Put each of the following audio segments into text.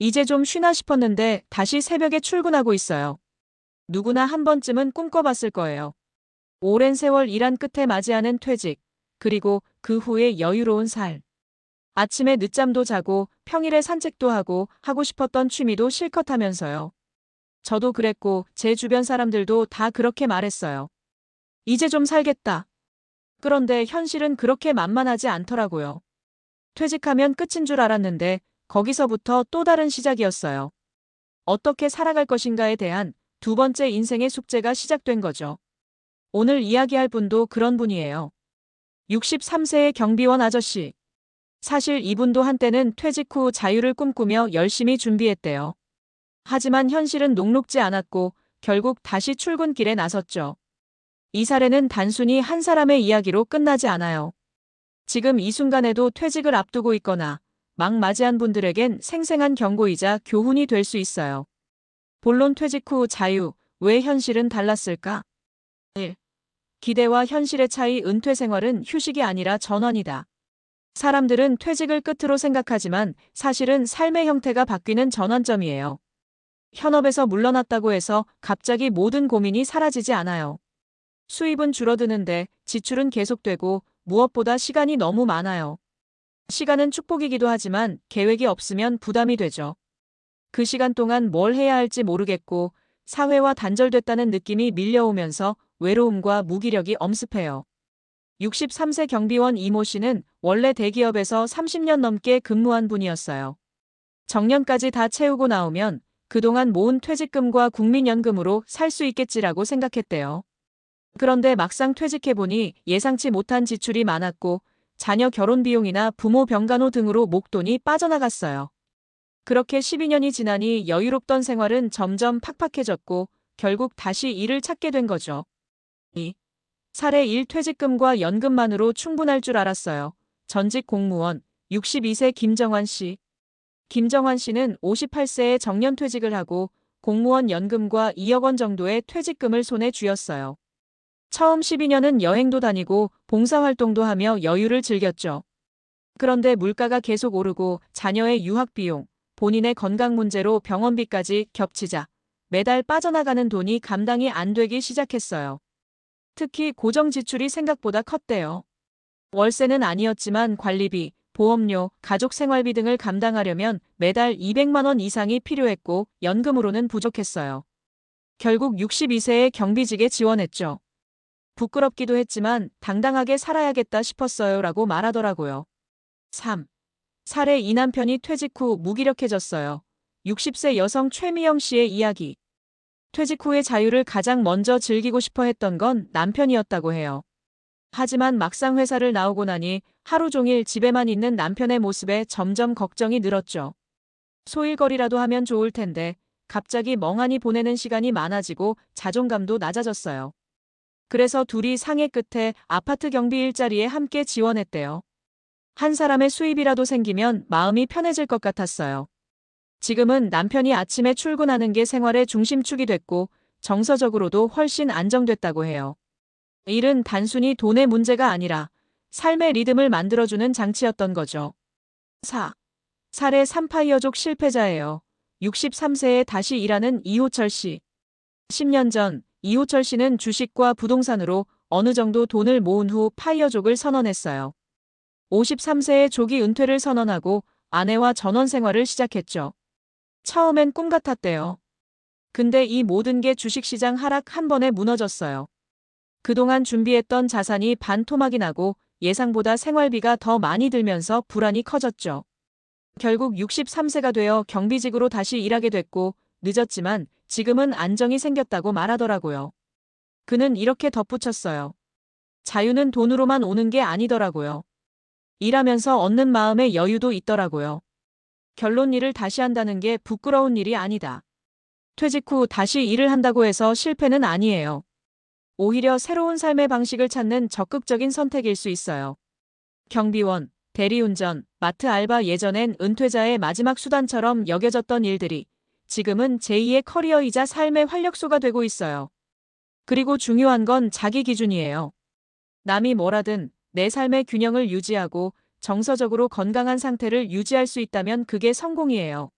이제 좀 쉬나 싶었는데 다시 새벽에 출근하고 있어요. 누구나 한 번쯤은 꿈꿔봤을 거예요. 오랜 세월 일한 끝에 맞이하는 퇴직, 그리고 그 후의 여유로운 삶. 아침에 늦잠도 자고 평일에 산책도 하고 싶었던 취미도 실컷 하면서요. 저도 그랬고 제 주변 사람들도 다 그렇게 말했어요. 이제 좀 살겠다. 그런데 현실은 그렇게 만만하지 않더라고요. 퇴직하면 끝인 줄 알았는데 거기서부터 또 다른 시작이었어요. 어떻게 살아갈 것인가에 대한 두 번째 인생의 숙제가 시작된 거죠. 오늘 이야기할 분도 그런 분이에요. 63세의 경비원 아저씨. 사실 이분도 한때는 퇴직 후 자유를 꿈꾸며 열심히 준비했대요. 하지만 현실은 녹록지 않았고 결국 다시 출근길에 나섰죠. 이 사례는 단순히 한 사람의 이야기로 끝나지 않아요. 지금 이 순간에도 퇴직을 앞두고 있거나 막 맞이한 분들에겐 생생한 경고이자 교훈이 될 수 있어요. 본론 퇴직 후 자유, 왜 현실은 달랐을까? 1. 기대와 현실의 차이. 은퇴 생활은 휴식이 아니라 전환이다. 사람들은 퇴직을 끝으로 생각하지만 사실은 삶의 형태가 바뀌는 전환점이에요. 현업에서 물러났다고 해서 갑자기 모든 고민이 사라지지 않아요. 수입은 줄어드는데 지출은 계속되고 무엇보다 시간이 너무 많아요. 시간은 축복이기도 하지만 계획이 없으면 부담이 되죠. 그 시간 동안 뭘 해야 할지 모르겠고 사회와 단절됐다는 느낌이 밀려오면서 외로움과 무기력이 엄습해요. 63세 경비원 이모 씨는 원래 대기업에서 30년 넘게 근무한 분이었어요. 정년까지 다 채우고 나오면 그동안 모은 퇴직금과 국민연금으로 살 수 있겠지라고 생각했대요. 그런데 막상 퇴직해보니 예상치 못한 지출이 많았고 자녀 결혼 비용이나 부모 병간호 등으로 목돈이 빠져나갔어요. 그렇게 12년이 지나니 여유롭던 생활은 점점 팍팍해졌고 결국 다시 일을 찾게 된 거죠. 2. 사례 1. 퇴직금과 연금만으로 충분할 줄 알았어요. 전직 공무원 62세 김정환 씨. 김정환 씨는 58세에 정년퇴직을 하고 공무원 연금과 2억 원 정도의 퇴직금을 손에 쥐었어요. 처음 12년은 여행도 다니고 봉사활동도 하며 여유를 즐겼죠. 그런데 물가가 계속 오르고 자녀의 유학비용, 본인의 건강 문제로 병원비까지 겹치자 매달 빠져나가는 돈이 감당이 안 되기 시작했어요. 특히 고정 지출이 생각보다 컸대요. 월세는 아니었지만 관리비, 보험료, 가족 생활비 등을 감당하려면 매달 200만 원 이상이 필요했고 연금으로는 부족했어요. 결국 62세에 경비직에 지원했죠. 부끄럽기도 했지만 당당하게 살아야겠다 싶었어요 라고 말하더라고요. 3. 사례 2. 남편이 퇴직 후 무기력해졌어요. 60세 여성 최미영 씨의 이야기. 퇴직 후의 자유를 가장 먼저 즐기고 싶어 했던 건 남편이었다고 해요. 하지만 막상 회사를 나오고 나니 하루 종일 집에만 있는 남편의 모습에 점점 걱정이 늘었죠. 소일거리라도 하면 좋을 텐데 갑자기 멍하니 보내는 시간이 많아지고 자존감도 낮아졌어요. 그래서 둘이 상의 끝에 아파트 경비 일자리에 함께 지원했대요. 한 사람의 수입이라도 생기면 마음이 편해질 것 같았어요. 지금은 남편이 아침에 출근하는 게 생활의 중심축이 됐고 정서적으로도 훨씬 안정됐다고 해요. 일은 단순히 돈의 문제가 아니라 삶의 리듬을 만들어주는 장치였던 거죠. 4. 사례 3. 파이어족 실패자예요. 63세에 다시 일하는 이호철 씨. 10년 전 이호철 씨는 주식과 부동산으로 어느 정도 돈을 모은 후 파이어족을 선언했어요. 53세에 조기 은퇴를 선언하고 아내와 전원 생활을 시작했죠. 처음엔 꿈 같았대요. 근데 이 모든 게 주식시장 하락 한 번에 무너졌어요. 그동안 준비했던 자산이 반토막이 나고 예상보다 생활비가 더 많이 들면서 불안이 커졌죠. 결국 63세가 되어 경비직으로 다시 일하게 됐고 늦었지만 지금은 안정이 생겼다고 말하더라고요. 그는 이렇게 덧붙였어요. 자유는 돈으로만 오는 게 아니더라고요. 일하면서 얻는 마음의 여유도 있더라고요. 결론 일을 다시 한다는 게 부끄러운 일이 아니다. 퇴직 후 다시 일을 한다고 해서 실패는 아니에요. 오히려 새로운 삶의 방식을 찾는 적극적인 선택일 수 있어요. 경비원, 대리운전, 마트 알바 예전엔 은퇴자의 마지막 수단처럼 여겨졌던 일들이 지금은 제2의 커리어이자 삶의 활력소가 되고 있어요. 그리고 중요한 건 자기 기준이에요. 남이 뭐라든 내 삶의 균형을 유지하고 정서적으로 건강한 상태를 유지할 수 있다면 그게 성공이에요.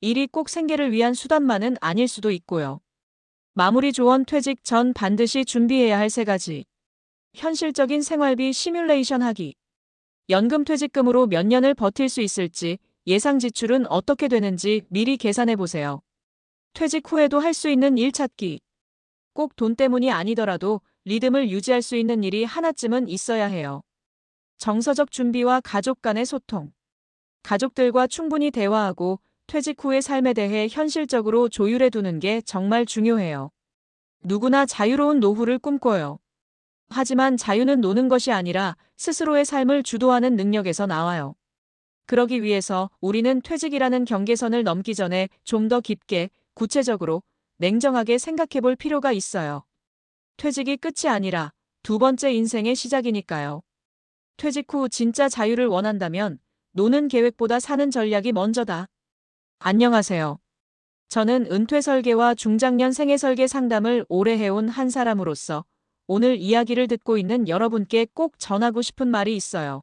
일이 꼭 생계를 위한 수단만은 아닐 수도 있고요. 마무리 조언 퇴직 전 반드시 준비해야 할 3가지. 현실적인 생활비 시뮬레이션 하기. 연금 퇴직금으로 몇 년을 버틸 수 있을지, 예상 지출은 어떻게 되는지 미리 계산해 보세요. 퇴직 후에도 할 수 있는 일 찾기. 꼭 돈 때문이 아니더라도 리듬을 유지할 수 있는 일이 하나쯤은 있어야 해요. 정서적 준비와 가족 간의 소통. 가족들과 충분히 대화하고 퇴직 후의 삶에 대해 현실적으로 조율해 두는 게 정말 중요해요. 누구나 자유로운 노후를 꿈꿔요. 하지만 자유는 노는 것이 아니라 스스로의 삶을 주도하는 능력에서 나와요. 그러기 위해서 우리는 퇴직이라는 경계선을 넘기 전에 좀 더 깊게, 구체적으로, 냉정하게 생각해 볼 필요가 있어요. 퇴직이 끝이 아니라 2번째 인생의 시작이니까요. 퇴직 후 진짜 자유를 원한다면 노는 계획보다 사는 전략이 먼저다. 안녕하세요. 저는 은퇴 설계와 중장년 생애 설계 상담을 오래 해온 한 사람으로서 오늘 이야기를 듣고 있는 여러분께 꼭 전하고 싶은 말이 있어요.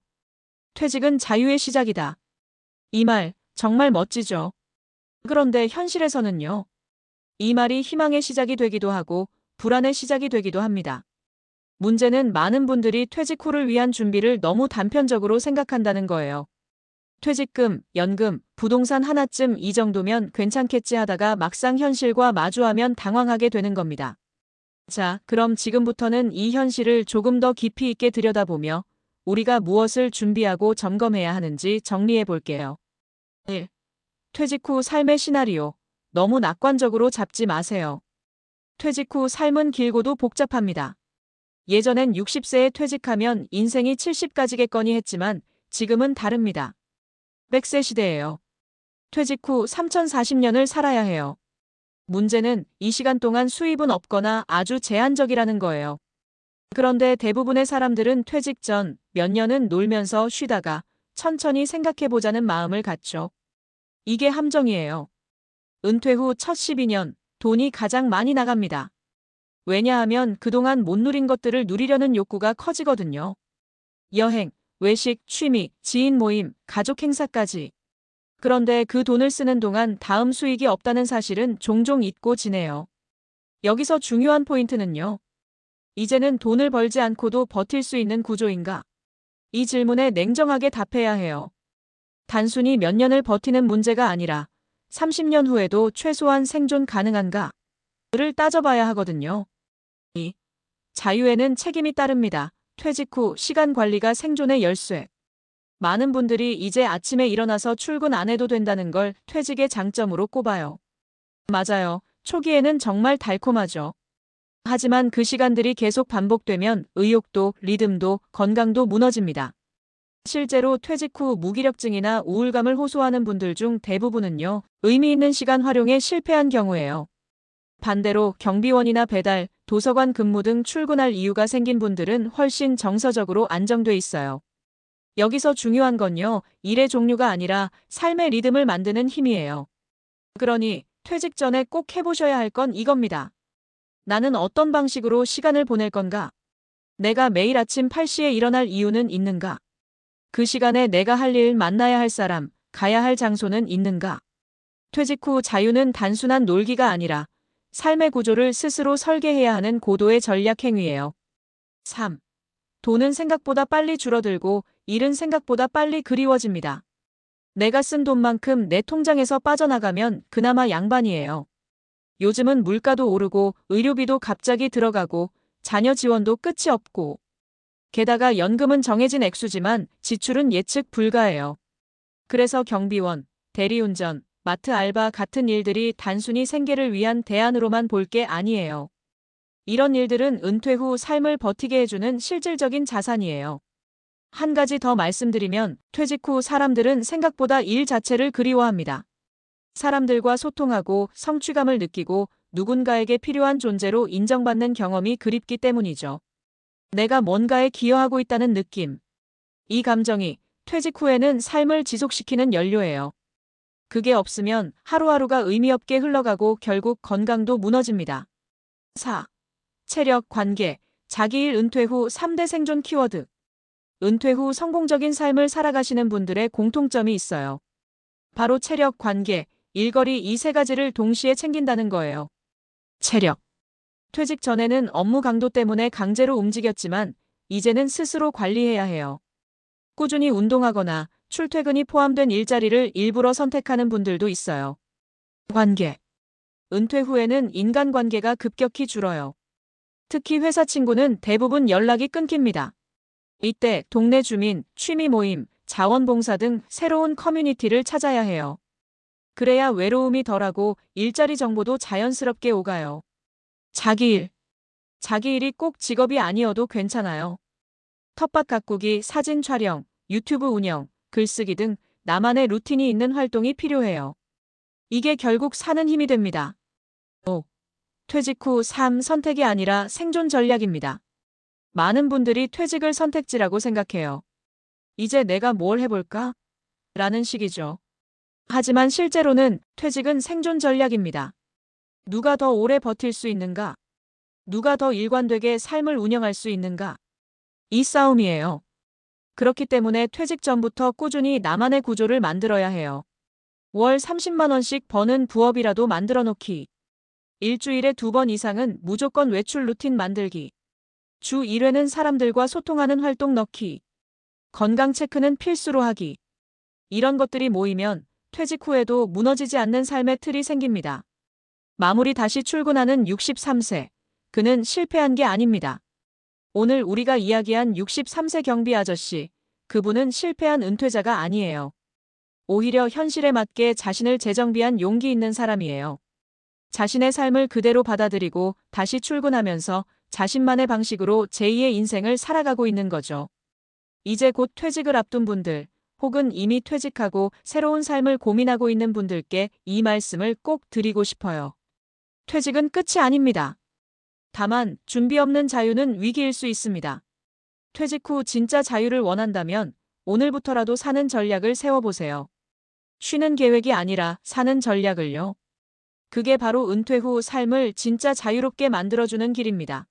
퇴직은 자유의 시작이다. 이 말 정말 멋지죠? 그런데 현실에서는요. 이 말이 희망의 시작이 되기도 하고 불안의 시작이 되기도 합니다. 문제는 많은 분들이 퇴직 후를 위한 준비를 너무 단편적으로 생각한다는 거예요. 퇴직금, 연금, 부동산 하나쯤 이 정도면 괜찮겠지 하다가 막상 현실과 마주하면 당황하게 되는 겁니다. 자, 그럼 지금부터는 이 현실을 조금 더 깊이 있게 들여다보며 우리가 무엇을 준비하고 점검해야 하는지 정리해 볼게요. 1. 퇴직 후 삶의 시나리오. 너무 낙관적으로 잡지 마세요. 퇴직 후 삶은 길고도 복잡합니다. 예전엔 60세에 퇴직하면 인생이 70가지겠거니 했지만 지금은 다릅니다. 100세 시대예요. 퇴직 후 3040년을 살아야 해요. 문제는 이 시간 동안 수입은 없거나 아주 제한적이라는 거예요. 그런데 대부분의 사람들은 퇴직 전 몇 년은 놀면서 쉬다가 천천히 생각해보자는 마음을 갖죠. 이게 함정이에요. 은퇴 후 첫 12년, 돈이 가장 많이 나갑니다. 왜냐하면 그동안 못 누린 것들을 누리려는 욕구가 커지거든요. 여행, 외식, 취미, 지인 모임, 가족 행사까지. 그런데 그 돈을 쓰는 동안 다음 수익이 없다는 사실은 종종 잊고 지내요. 여기서 중요한 포인트는요. 이제는 돈을 벌지 않고도 버틸 수 있는 구조인가? 이 질문에 냉정하게 답해야 해요. 단순히 몇 년을 버티는 문제가 아니라 30년 후에도 최소한 생존 가능한가? 를 따져봐야 하거든요. 2. 자유에는 책임이 따릅니다. 퇴직 후 시간 관리가 생존의 열쇠. 많은 분들이 이제 아침에 일어나서 출근 안 해도 된다는 걸 퇴직의 장점으로 꼽아요. 맞아요. 초기에는 정말 달콤하죠. 하지만 그 시간들이 계속 반복되면 의욕도, 리듬도, 건강도 무너집니다. 실제로 퇴직 후 무기력증이나 우울감을 호소하는 분들 중 대부분은요, 의미 있는 시간 활용에 실패한 경우예요. 반대로 경비원이나 배달, 도서관 근무 등 출근할 이유가 생긴 분들은 훨씬 정서적으로 안정돼 있어요. 여기서 중요한 건요, 일의 종류가 아니라 삶의 리듬을 만드는 힘이에요. 그러니 퇴직 전에 꼭 해보셔야 할 건 이겁니다. 나는 어떤 방식으로 시간을 보낼 건가? 내가 매일 아침 8시에 일어날 이유는 있는가? 그 시간에 내가 할 일, 만나야 할 사람, 가야 할 장소는 있는가? 퇴직 후 자유는 단순한 놀기가 아니라 삶의 구조를 스스로 설계해야 하는 고도의 전략 행위예요. 3. 돈은 생각보다 빨리 줄어들고 일은 생각보다 빨리 그리워집니다. 내가 쓴 돈만큼 내 통장에서 빠져나가면 그나마 양반이에요. 요즘은 물가도 오르고 의료비도 갑자기 들어가고 자녀 지원도 끝이 없고 게다가 연금은 정해진 액수지만 지출은 예측 불가해요. 그래서 경비원, 대리운전, 마트 알바 같은 일들이 단순히 생계를 위한 대안으로만 볼 게 아니에요. 이런 일들은 은퇴 후 삶을 버티게 해주는 실질적인 자산이에요. 한 가지 더 말씀드리면 퇴직 후 사람들은 생각보다 일 자체를 그리워합니다. 사람들과 소통하고 성취감을 느끼고 누군가에게 필요한 존재로 인정받는 경험이 그립기 때문이죠. 내가 뭔가에 기여하고 있다는 느낌. 이 감정이 퇴직 후에는 삶을 지속시키는 연료예요. 그게 없으면 하루하루가 의미 없게 흘러가고 결국 건강도 무너집니다. 4. 체력, 관계, 자기일 은퇴 후 3대 생존 키워드. 은퇴 후 성공적인 삶을 살아가시는 분들의 공통점이 있어요. 바로 체력, 관계, 일거리 이 세 가지를 동시에 챙긴다는 거예요. 체력. 퇴직 전에는 업무 강도 때문에 강제로 움직였지만 이제는 스스로 관리해야 해요. 꾸준히 운동하거나 출퇴근이 포함된 일자리를 일부러 선택하는 분들도 있어요. 관계. 은퇴 후에는 인간관계가 급격히 줄어요. 특히 회사 친구는 대부분 연락이 끊깁니다. 이때 동네 주민, 취미 모임, 자원봉사 등 새로운 커뮤니티를 찾아야 해요. 그래야 외로움이 덜하고 일자리 정보도 자연스럽게 오가요. 자기 일. 자기 일이 꼭 직업이 아니어도 괜찮아요. 텃밭 가꾸기, 사진 촬영, 유튜브 운영, 글쓰기 등 나만의 루틴이 있는 활동이 필요해요. 이게 결국 사는 힘이 됩니다. 5. 퇴직 후 삶 선택이 아니라 생존 전략입니다. 많은 분들이 퇴직을 선택지라고 생각해요. 이제 내가 뭘 해볼까? 라는 식이죠. 하지만 실제로는 퇴직은 생존 전략입니다. 누가 더 오래 버틸 수 있는가? 누가 더 일관되게 삶을 운영할 수 있는가? 이 싸움이에요. 그렇기 때문에 퇴직 전부터 꾸준히 나만의 구조를 만들어야 해요. 월 30만 원씩 버는 부업이라도 만들어 놓기. 일주일에 2번 이상은 무조건 외출 루틴 만들기. 주 1회는 사람들과 소통하는 활동 넣기. 건강 체크는 필수로 하기. 이런 것들이 모이면 퇴직 후에도 무너지지 않는 삶의 틀이 생깁니다. 마무리 다시 출근하는 63세. 그는 실패한 게 아닙니다. 오늘 우리가 이야기한 63세 경비 아저씨. 그분은 실패한 은퇴자가 아니에요. 오히려 현실에 맞게 자신을 재정비한 용기 있는 사람이에요. 자신의 삶을 그대로 받아들이고 다시 출근하면서 자신만의 방식으로 제2의 인생을 살아가고 있는 거죠. 이제 곧 퇴직을 앞둔 분들, 혹은 이미 퇴직하고 새로운 삶을 고민하고 있는 분들께 이 말씀을 꼭 드리고 싶어요. 퇴직은 끝이 아닙니다. 다만 준비 없는 자유는 위기일 수 있습니다. 퇴직 후 진짜 자유를 원한다면 오늘부터라도 사는 전략을 세워보세요. 쉬는 계획이 아니라 사는 전략을요. 그게 바로 은퇴 후 삶을 진짜 자유롭게 만들어주는 길입니다.